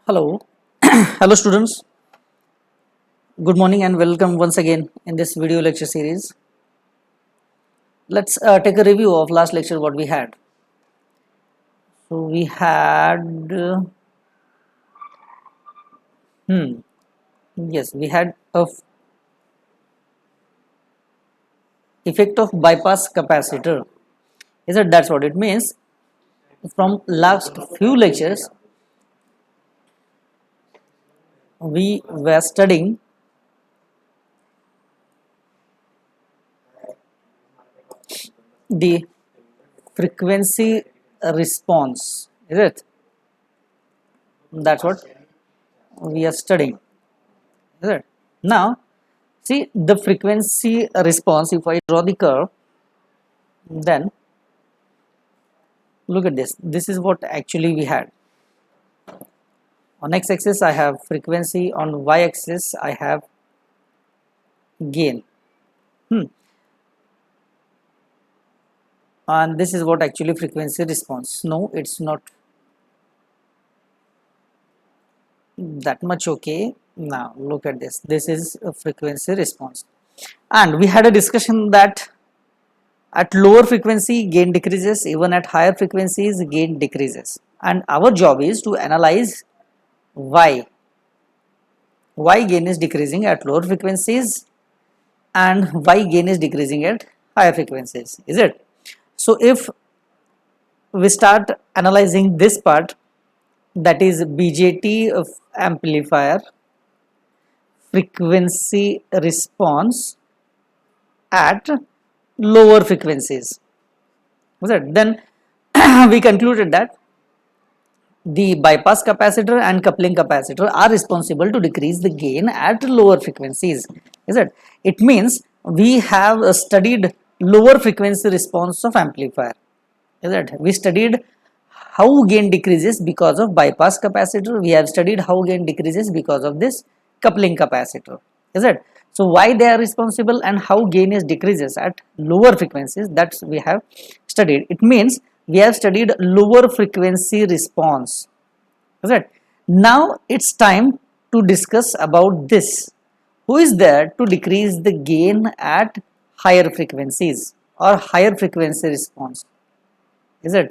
Hello, hello students. Good morning and welcome once again in this video lecture series. Let's take a review of last lecture what we had. So we had, yes, we had a effect of bypass capacitor. Is it? That's what it means. From last few lectures, we were studying the frequency response. Is it? That's what we are studying. Is it? Now, see the frequency response. If I draw the curve, then look at this. This is what actually we had. On x-axis, I have frequency. On y-axis, I have gain. And this is what actually frequency response. No, it's not that much okay. Now look at this. This is a frequency response. And we had a discussion that at lower frequency gain decreases, even at higher frequencies gain decreases, and our job is to analyze why gain is decreasing at lower frequencies and why gain is decreasing at higher frequencies. Is it? So if we start analyzing this part, that is BJT of amplifier frequency response at lower frequencies, then we concluded that the bypass capacitor and coupling capacitor are responsible to decrease the gain at lower frequencies. It means we have studied lower frequency response of amplifier. We studied how gain decreases because of bypass capacitor. We have studied how gain decreases because of this coupling capacitor. So why they are responsible and how gain is decreases at lower frequencies, that's we have studied. It means we have studied lower frequency response. Now it's time to discuss about this. Who is there to decrease the gain at higher frequencies or higher frequency response?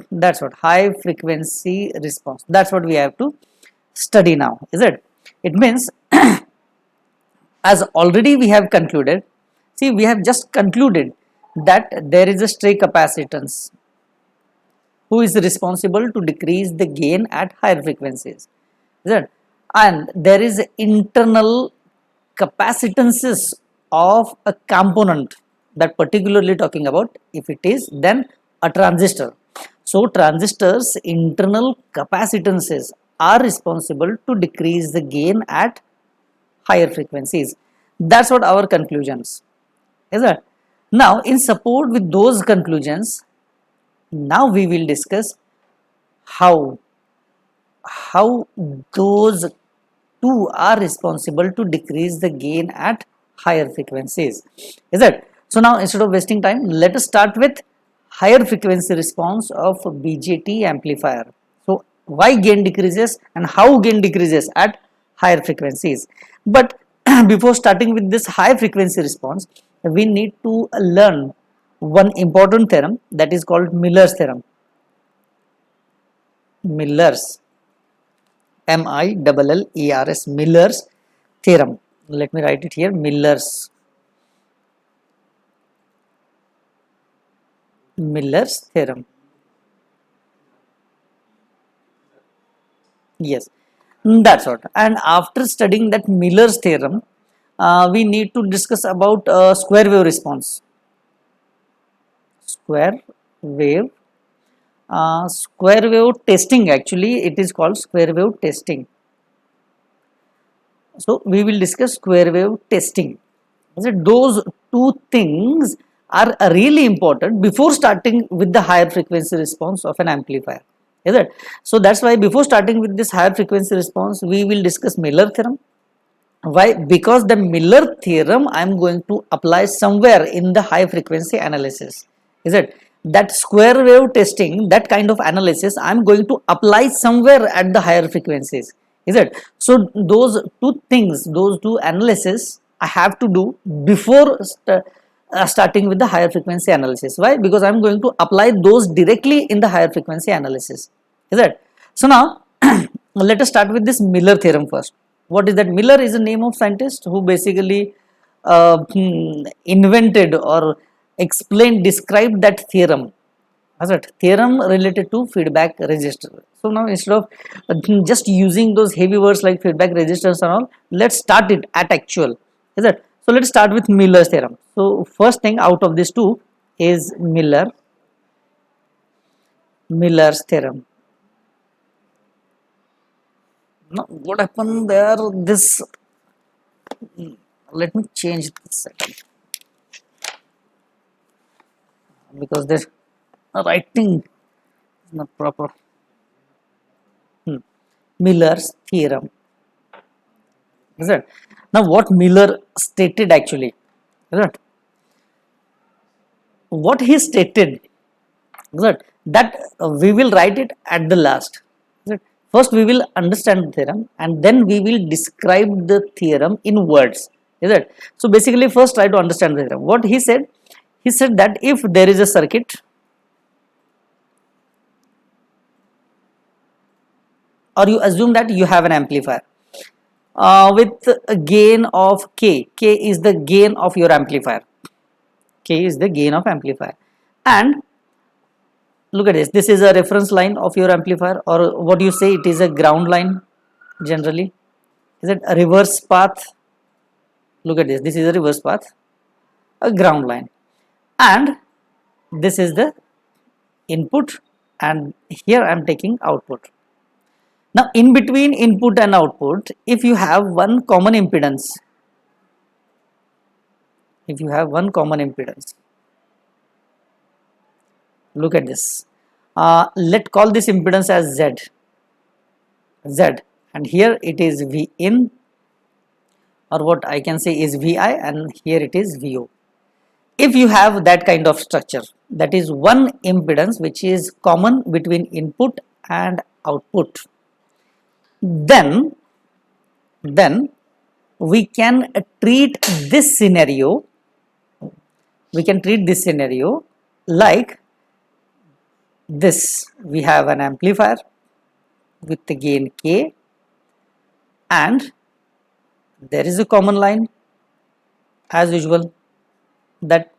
That's what high frequency response. That's what we have to study now. It means as already we have concluded, see, we have just concluded that there is a stray capacitance who is responsible to decrease the gain at higher frequencies. And there is internal capacitances of a component, that particularly talking about if it is then a transistor. So transistors internal capacitances are responsible to decrease the gain at higher frequencies. That's what our conclusions. Now in support with those conclusions, now we will discuss how those two are responsible to decrease the gain at higher frequencies. So now instead of wasting time, let us start with higher frequency response of BJT amplifier. So why gain decreases and how gain decreases at higher frequencies. But before starting with this high frequency response, we need to learn one important theorem, that is called Miller's theorem. Miller's, M-I-L-L-E-R-S, Miller's theorem. Let me write it here, Miller's theorem. Yes, that's what. And after studying that Miller's theorem, we need to discuss about square wave response. Square wave testing, actually it is called square wave testing. So we will discuss square wave testing. Those two things are really important before starting with the higher frequency response of an amplifier. So that's why before starting with this higher frequency response, we will discuss Miller theorem. Why? Because the Miller theorem I am going to apply somewhere in the high frequency analysis. That square wave testing, that kind of analysis I am going to apply somewhere at the higher frequencies. is it? So those two things, those two analysis I have to do before starting with the higher frequency analysis. Why? Because I'm going to apply those directly in the higher frequency analysis, is it? So now let us start with this Miller theorem first. What is that? Miller is a name of scientist who basically invented or explained, described that theorem. As a theorem related to feedback resistor. So now instead of just using those heavy words like feedback resistors and all, let's start it at actual. Is it? So let's start with Miller's theorem. So first thing out of these two is Miller's theorem. Now what happened there? This, let me change this second, because this writing is not proper. Miller's theorem, is it? Now what Miller stated actually, is it? What he stated, is it? That we will write it at the last. Is it? First we will understand the theorem and then we will describe the theorem in words. Is it? So basically first try to understand the theorem. What he said that if there is a circuit or you assume that you have an amplifier with a gain of K. K is the gain of your amplifier. K is the gain of amplifier. And look at this. This is a reference line of your amplifier, or what you say, it is a ground line generally. Is it a reverse path? Look at this. This is a reverse path, a ground line. And this is the input, and here I am taking output. Now in between input and output, if you have one common impedance, look at this. Let's call this impedance as Z, and here it is V in, or what I can say is Vi, and here it is Vo. If you have that kind of structure, that is one impedance which is common between input and output, then we can treat this scenario like this. We have an amplifier with the gain K, and there is a common line as usual that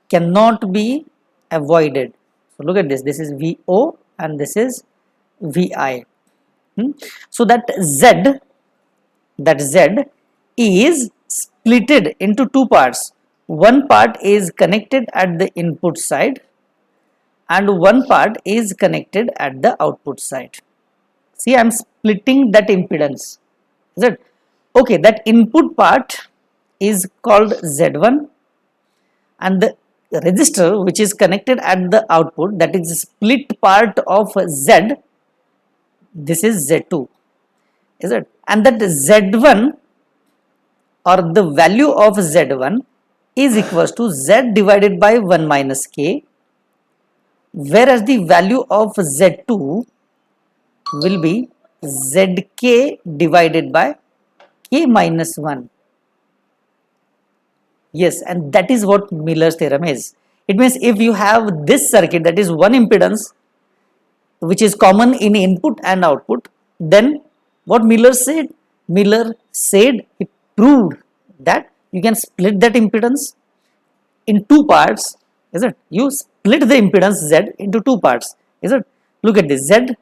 cannot be avoided. So look at this. This is Vo and this is Vi. So that Z is splitted into two parts. One part is connected at the input side and one part is connected at the output side. See, I am splitting that impedance. Is it? Okay, that input part is called Z1, and the resistor which is connected at the output, that is the split part of Z, this is Z2, is it? And that Z1, or the value of Z1, is equals to Z divided by 1 minus K, whereas the value of Z2 will be Zk divided by K minus 1. Yes, and that is what Miller's theorem is. It means if you have this circuit, that is one impedance which is common in input and output, then what Miller said? Miller said, he proved that you can split that impedance in two parts, is it? You split the impedance Z into two parts, is it? Look at this. Z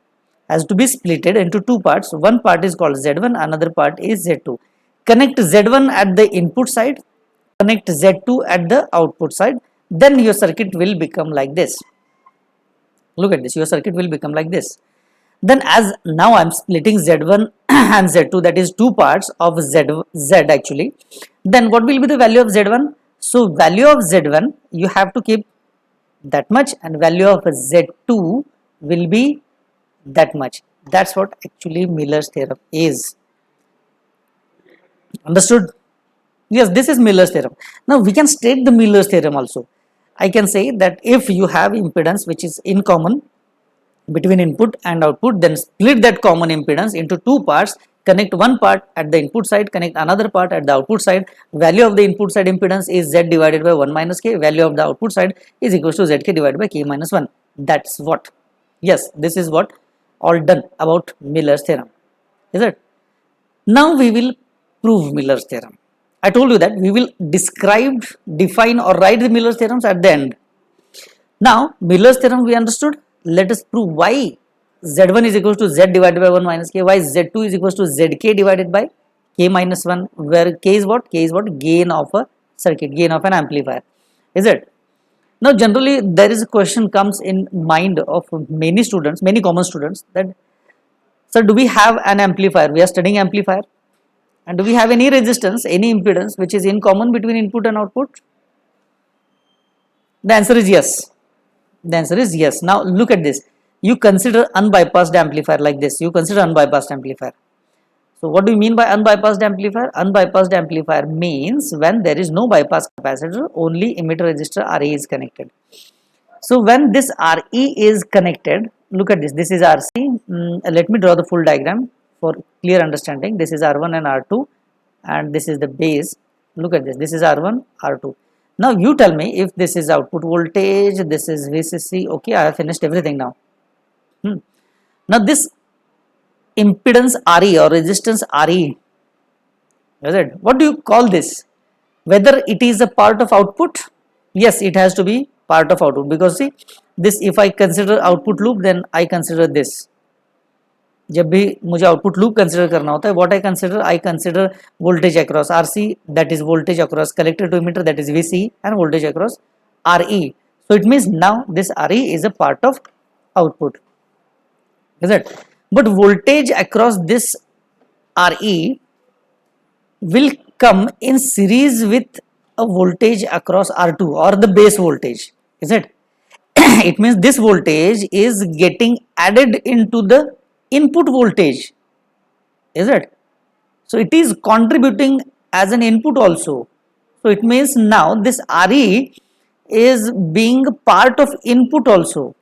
has to be splitted into two parts. One part is called Z1, another part is Z2. Connect Z1 at the input side, connect Z2 at the output side, then your circuit will become like this. Look at this, your circuit will become like this. Then as now I am splitting Z1 and Z2, that is two parts of Z actually. Then what will be the value of Z1? So value of Z1 you have to keep that much, and value of Z2 will be that much. That's what actually Miller's theorem is. Understood? Yes, this is Miller's theorem. Now we can state the Miller's theorem also. I can say that if you have impedance which is in common between input and output, then split that common impedance into two parts, connect one part at the input side, connect another part at the output side. Value of the input side impedance is Z divided by 1 minus K, value of the output side is equals to ZK divided by K minus 1. That's what, yes, this is what all done about Miller's theorem, is it? Now we will prove Miller's theorem. I told you that we will describe, define or write the Miller's theorems at the end. Now Miller's theorem we understood. Let us prove why Z1 is equals to Z divided by 1 minus K, why Z2 is equals to ZK divided by K minus 1, where K is what? K is what? Gain of a circuit, gain of an amplifier, is it? Now generally there is a question comes in mind of many students, many common students, that sir, do we have an amplifier? We are studying amplifier. And do we have any resistance, any impedance which is in common between input and output? The answer is yes. The answer is yes. Now look at this. You consider unbypassed amplifier like this. You consider unbypassed amplifier. So what do you mean by unbypassed amplifier? Unbypassed amplifier means when there is no bypass capacitor, only emitter resistor RE is connected. So when this RE is connected, look at this. This is RC. Let me draw the full diagram for clear understanding. This is R1 and R2 and this is the base. Look at this. This is R1, R2. Now you tell me if this is output voltage, this is VCC. Okay, I have finished everything now. Now this impedance RE or resistance RE, is it? What do you call this? Whether it is a part of output? Yes, it has to be part of output, because see this, if I consider output loop, then I consider this. जब भी मुझे output loop consider करना होता है, what I consider voltage across RC, that is voltage across collector to emitter, that is VC, and voltage across RE. So it means now this RE is a part of output, is it? But voltage across this RE will come in series with a voltage across R2 or the base voltage, is it? It means this voltage is getting added into the input voltage, is it? So it is contributing as an input also. So it means now this RE is being part of input also.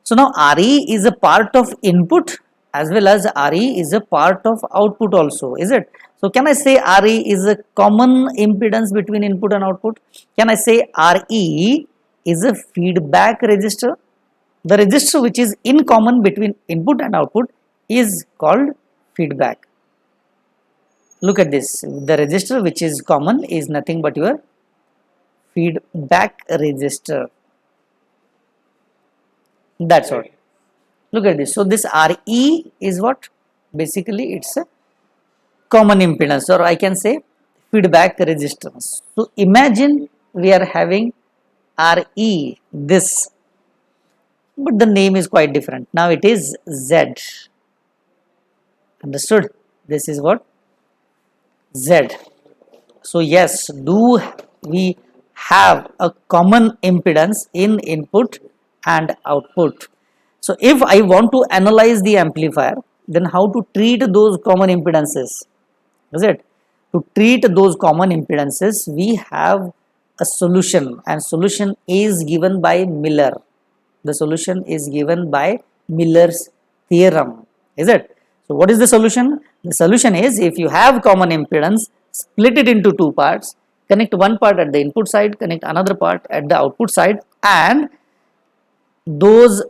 So now RE is a part of input as well as RE is a part of output also, is it? So can I say RE is a common impedance between input and output? Can I say RE is a feedback resistor? The resistor which is in common between input and output is called feedback. Look at this. The resistor which is common is nothing but your feedback resistor. That's all. Look at this. So this RE is what? Basically it's a common impedance, or I can say feedback resistance. So imagine we are having RE, this, but the name is quite different. Now it is Z. Understood? This is what? Z. So yes, do we have a common impedance in input and output? So if I want to analyze the amplifier, then how to treat those common impedances? Is it? To treat those common impedances, we have a solution, and solution is given by Miller. The solution is given by Miller's theorem, is it? So what is the solution? The solution is, if you have common impedance, split it into two parts, connect one part at the input side, connect another part at the output side, and those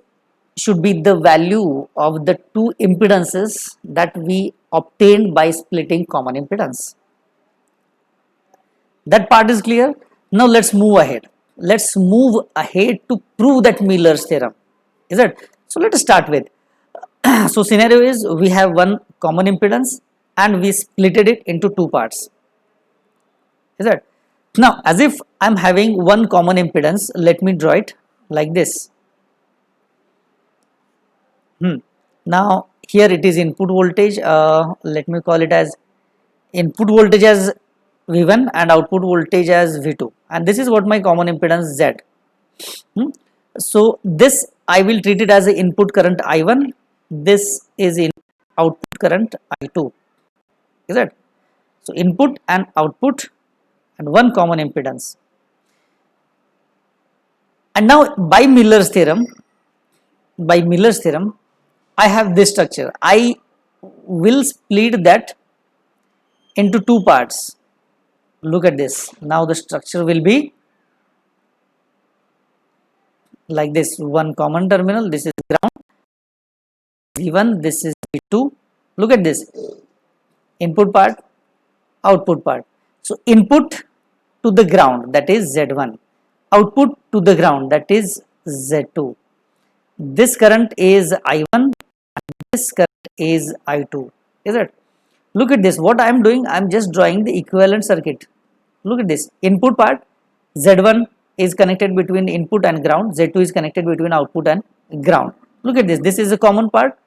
should be the value of the two impedances that we obtained by splitting common impedance. That part is clear. Now let's move ahead. Let's move ahead to prove that Miller's theorem, is it? So let us start with, so scenario is we have one common impedance and we splitted it into two parts, is it? Now as if I'm having one common impedance, let me draw it like this. Now here it is input voltage, let me call it as input voltage as V1 and output voltage as V2, and this is what my common impedance Z. So this I will treat it as an input current I1, this is in output current I2, is it? So input and output and one common impedance. And now by Miller's theorem, by Miller's theorem, I have this structure. I will split that into two parts. Look at this. Now the structure will be like this. One common terminal, this is ground, V1, this is V2. Look at this. Input part, output part. So input to the ground, that is Z1. Output to the ground, that is Z2. This current is I1 and this current is I2. Is it? Look at this. What I am doing, I am just drawing the equivalent circuit. Look at this. Input part, Z1 is connected between input and ground. Z2 is connected between output and ground. Look at this. This is a common part.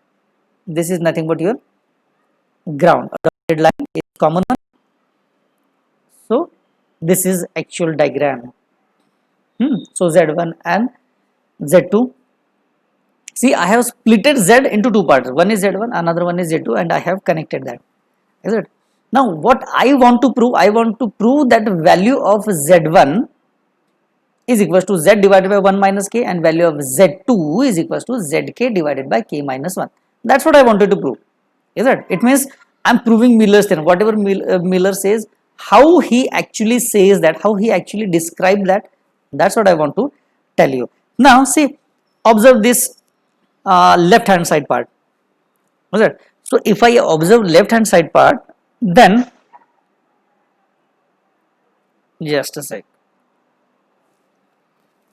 This is nothing but your ground. The red line is common one. So this is actual diagram. So Z1 and Z2. See, I have splitted Z into two parts. One is Z1, another one is Z2, and I have connected that. Is it? Now, what I want to prove, I want to prove that value of Z1 is equals to Z divided by 1 minus K, and value of Z2 is equals to ZK divided by K minus 1. That's what I wanted to prove. Is it? It means I am proving Miller's theorem. Whatever Miller says, how he actually says that, how he actually described that, that's what I want to tell you. Now, see, observe this left hand side part. Is it? So if I observe left hand side part, then just a sec.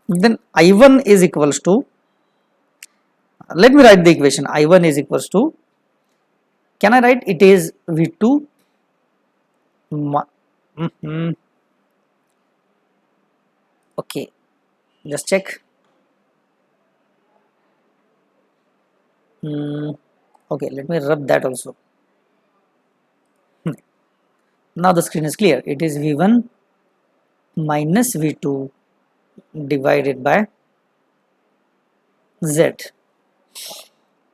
Then I1 is equals to, let me write the equation. I1 is equals to, can I write it is V2 okay, just check. Okay, let me rub that also. Now the screen is clear. It is V1 minus V2 divided by Z.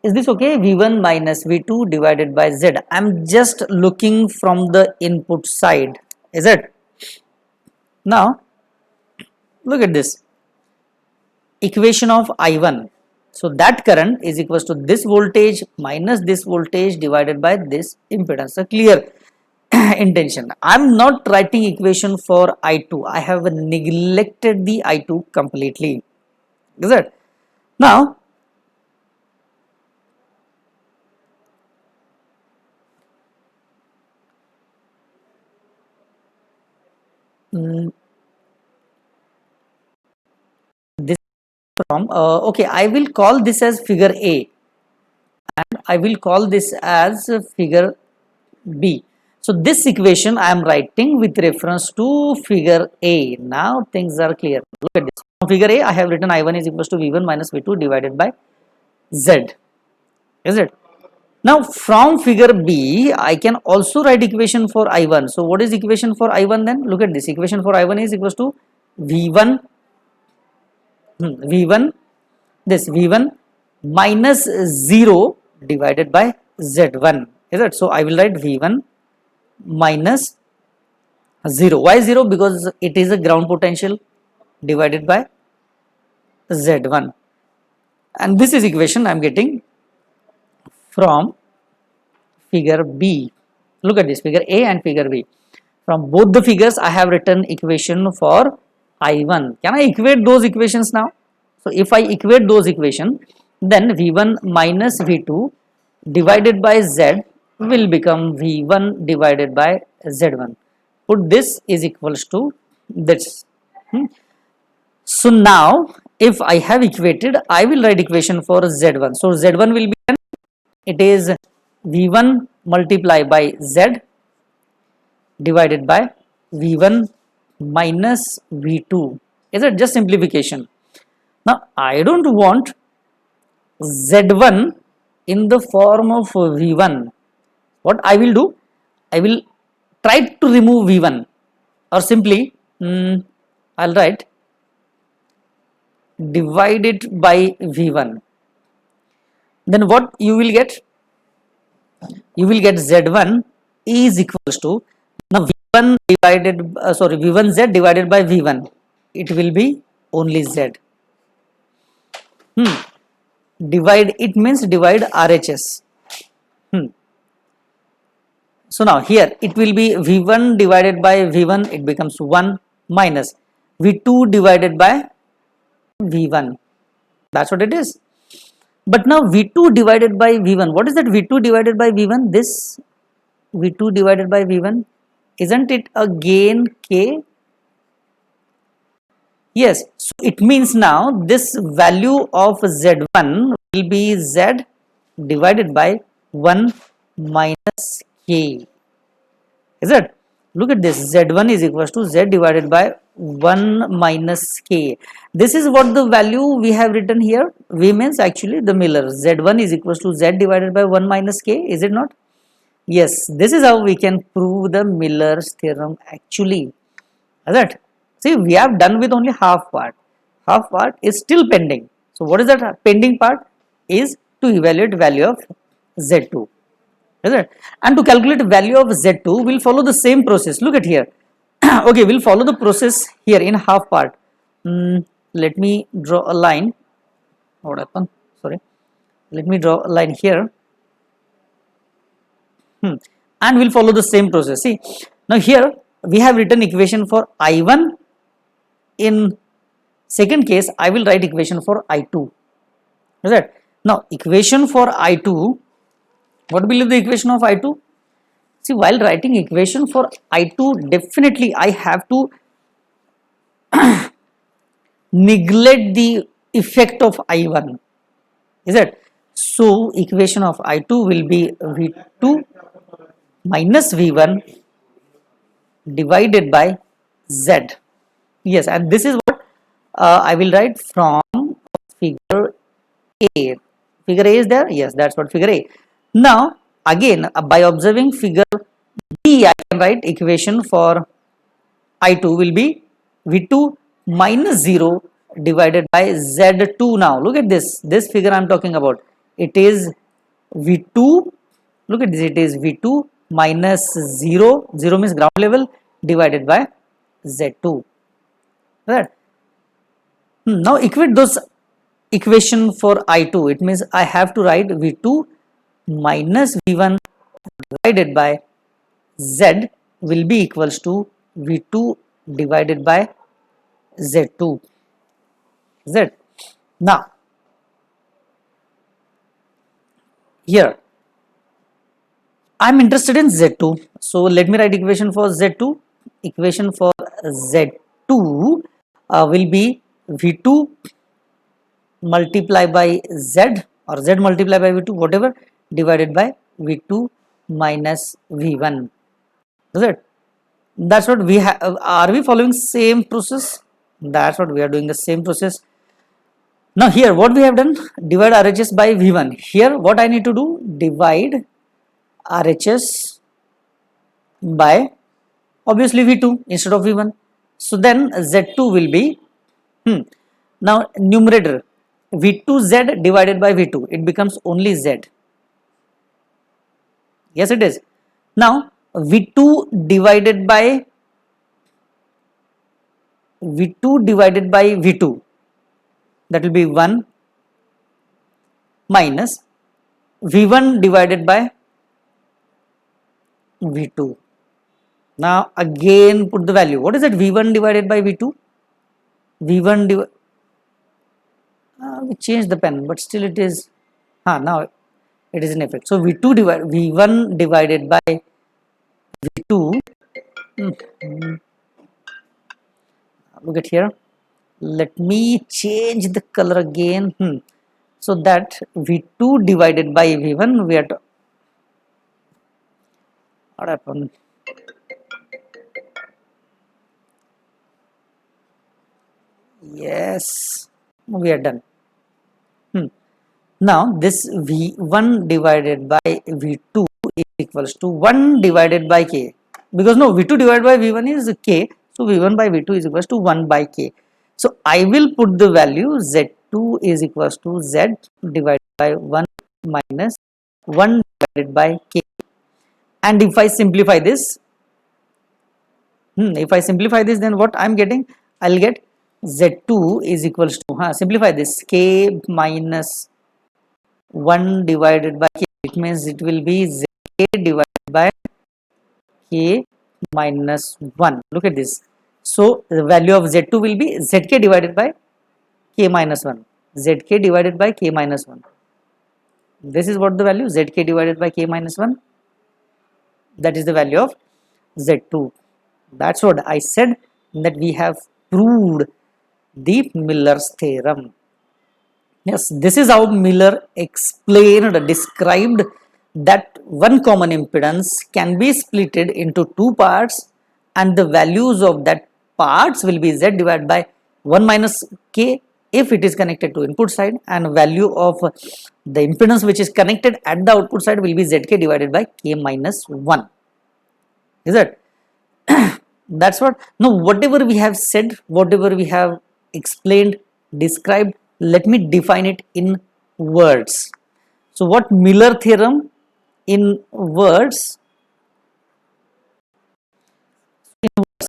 Is this okay? V1 minus V2 divided by Z. I am just looking from the input side. Is it? Now, look at this. Equation of I1. So that current is equals to this voltage minus this voltage divided by this impedance. A clear intention. I am not writing equation for I2. I have neglected the I2 completely. Is it? Now, this from okay, I will call this as figure A and I will call this as figure B. So this equation I am writing with reference to figure A. Now things are clear. Look at this. From figure A, I have written I1 is equals to V1 minus V2 divided by Z. Is it? Now from figure B, I can also write equation for I1. So what is equation for I1 then? Look at this. Equation for I1 is equals to V1 V1 minus 0 divided by Z1. Is it? So I will write V1 minus 0. Why 0? Because it is a ground potential divided by Z1. And this is equation I am getting from figure B. Look at this, figure A and figure B. From both the figures I have written equation for I1. Can I equate those equations now? So if I equate those equations, then V1 minus V2 divided by Z will become V1 divided by Z1. Put this is equals to this. So now if I have equated, I will write equation for Z1. So Z1 will be, it is V1 multiplied by Z divided by V1 minus V2. Is it? Just simplification. Now I don't want Z1 in the form of V1. What I will do? I will try to remove V1, or simply I'll write divide it by V1. Then what you will get? You will get Z1 is equals to, now V1 divided V1Z divided by V1. It will be only Z. divide, it means divide RHS. So now here it will be V1 divided by V1, it becomes 1 minus V2 divided by V1. That's what it is. But now V2 divided by V1, what is that V2 divided by V1? This V2 divided by V1, isn't it again K? Yes, so it means now this value of Z1 will be Z divided by 1 minus K. Is it? Look at this, Z1 is equals to Z divided by 1 minus K. This is what the value we have written here. V means actually the Miller. Z1 is equals to Z divided by 1 minus K. Is it not? Yes, this is how we can prove the Miller's theorem actually. Is it? See, we have done with only half part. Half part is still pending. So, what is that pending part? Is to evaluate value of Z2. Is it? And to calculate value of Z2, we'll follow the same process. Look at here. Okay, we'll follow the process here in half part. Let me draw a line. What happened? Sorry. Let me draw a line here. And we'll follow the same process. See, now here we have written equation for I1. In second case, I will write equation for I2. Is that? Now, equation for I2, what will be the equation of I2? See, while writing equation for I2, definitely I have to neglect the effect of I1. Is it? So, equation of I2 will be V2 minus V1 divided by Z. Yes, and this is what I will write from figure A. Figure A is there? Yes, that's what figure A. Now, again, by observing figure B, I can write equation for I2 will be V2 minus 0 divided by Z2 now. Look at this figure I am talking about. It is V2, look at this, it is V2 minus 0, 0 means ground level, divided by Z2. Right? Now equate those equation for I2. It means I have to write V2 minus V1 divided by Z will be equals to V2 divided by Z2. Z. Now, here I am interested in Z2. So let me write equation for Z2. Equation for Z2 will be V2 multiply by Z or Z multiply by V2, whatever, divided by V2 minus V1. Is it? That's what we have. Are we following same process? That's what we are doing, the same process. Now here what we have done, divide RHS by V1. Here what I need to do, divide RHS by obviously V2 instead of V1. So then Z2 will be, now numerator V2Z divided by V2, it becomes only Z. Yes, it is. Now V2 divided by V2, that will be 1 minus V1 divided by V2. Now again put the value. What is that V1 divided by V2? V1 divided, we changed the pen, but still it is, now it is in effect. So V1 divided by V2, look at here, let me change the color again, so that V2 divided by V1, we are what happened? Yes, we are done. Now this V1 divided by V2 is equals to 1 divided by K, because no, V2 divided by V1 is K, so V1 by V2 is equals to 1 by K. So I will put the value Z2 is equals to Z divided by 1 minus 1 divided by K. And if I simplify this, then what I am getting, I will get Z2 is equals to, simplify this, K minus 1 divided by k, it means it will be zk divided by k minus 1. Look at this. So the value of z2 will be zk divided by k minus 1. Zk divided by k minus 1. This is what the value, zk divided by k minus 1. That is the value of z2. That's what I said, that we have proved the Miller's theorem. Yes, this is how Miller explained, described that one common impedance can be splitted into two parts, and the values of that parts will be z divided by 1 minus k if it is connected to input side, and value of the impedance which is connected at the output side will be zk divided by k minus 1. Is it? That's what. Now whatever we have said, whatever we have explained, described, let me define it in words. So what Miller theorem in words,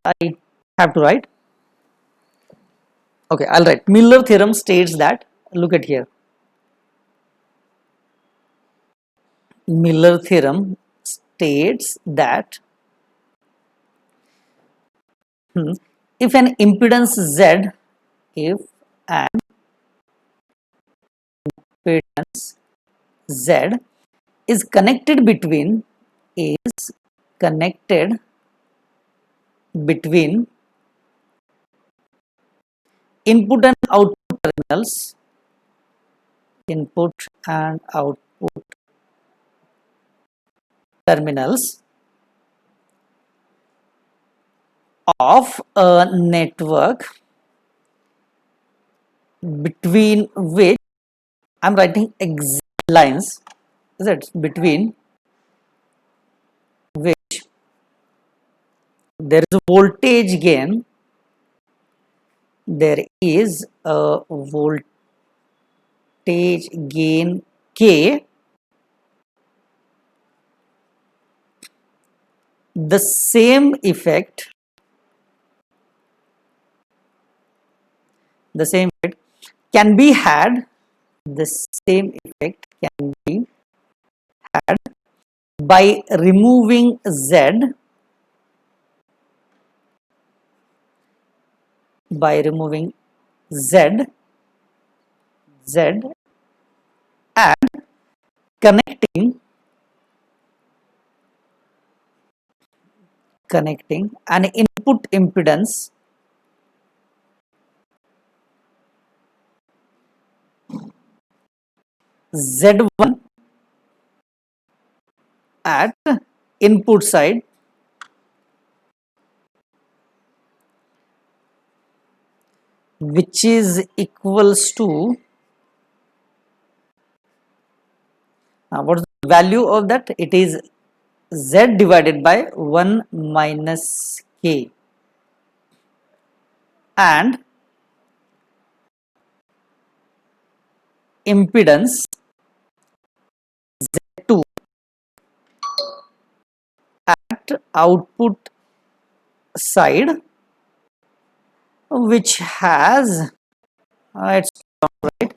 I have to write. Okay, I'll write. Miller theorem states that, look at here, Miller theorem states that if an impedance z, if an impedance z is connected between input and output terminals, input and output terminals of a network between which I'm writing exact lines, is it, between which there is a voltage gain, there is a voltage gain k, the same effect can be had, the same effect can be had by removing z, and connecting an input impedance z1 at input side which is equals to, what is the value of that? It is z divided by 1 minus k, and impedance z2 at output side which has it's right,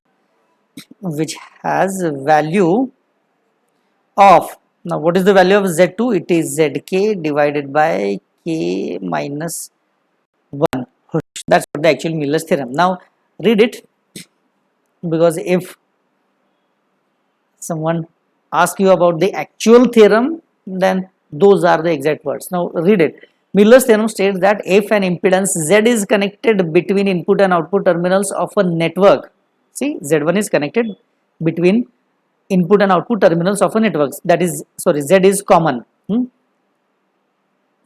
which has value of, now what is the value of z2? It is zk divided by k minus 1. That's what the actual Miller's theorem. Now read it, because if someone asks you about the actual theorem, then those are the exact words. Now read it. Miller's theorem states that if an impedance z is connected between input and output terminals of a network, see, z1 is connected between input and output terminals of a network, that is, sorry, z is common,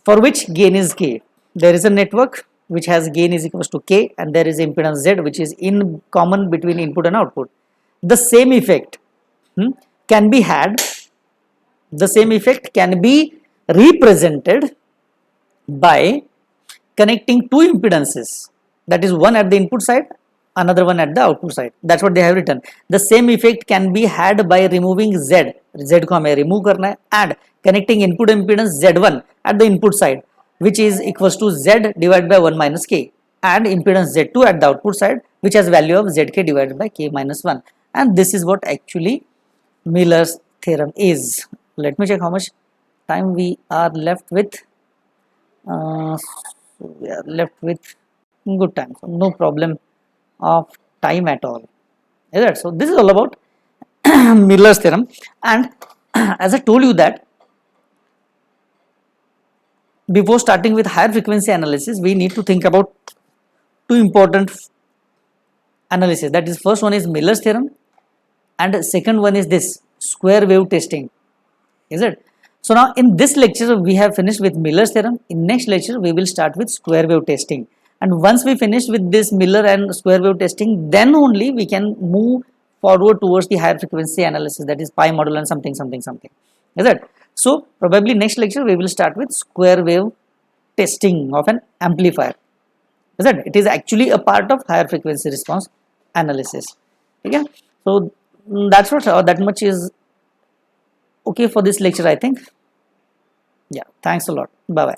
for which gain is k. There is a network which has gain is equals to k, and there is impedance z which is in common between input and output. The same effect can be had, the same effect can be represented by connecting two impedances, that is one at the input side, another one at the output side. That's what they have written. The same effect can be had by removing z को हमें remove करना है, and connecting input impedance z1 at the input side which is equals to z divided by 1 minus k, and impedance z2 at the output side which has value of zk divided by k minus 1. And this is what actually Miller's theorem is. Let me check how much time we are left with. So we are left with good time, so no problem of time at all. Is it? So this is all about Miller's theorem, and as I told you that before starting with higher frequency analysis, we need to think about two important analysis. That is, first one is Miller's theorem, and second one is this square wave testing. Is it? So now in this lecture we have finished with Miller's theorem. In next lecture we will start with square wave testing, and once we finish with this Miller and square wave testing, then only we can move forward towards the higher frequency analysis, that is pi module and something. Is it? So probably next lecture we will start with square wave testing of an amplifier. Is it? It is actually a part of higher frequency response analysis. Okay, so that's what that much is okay for this lecture, I think. Yeah, thanks a lot. Bye bye.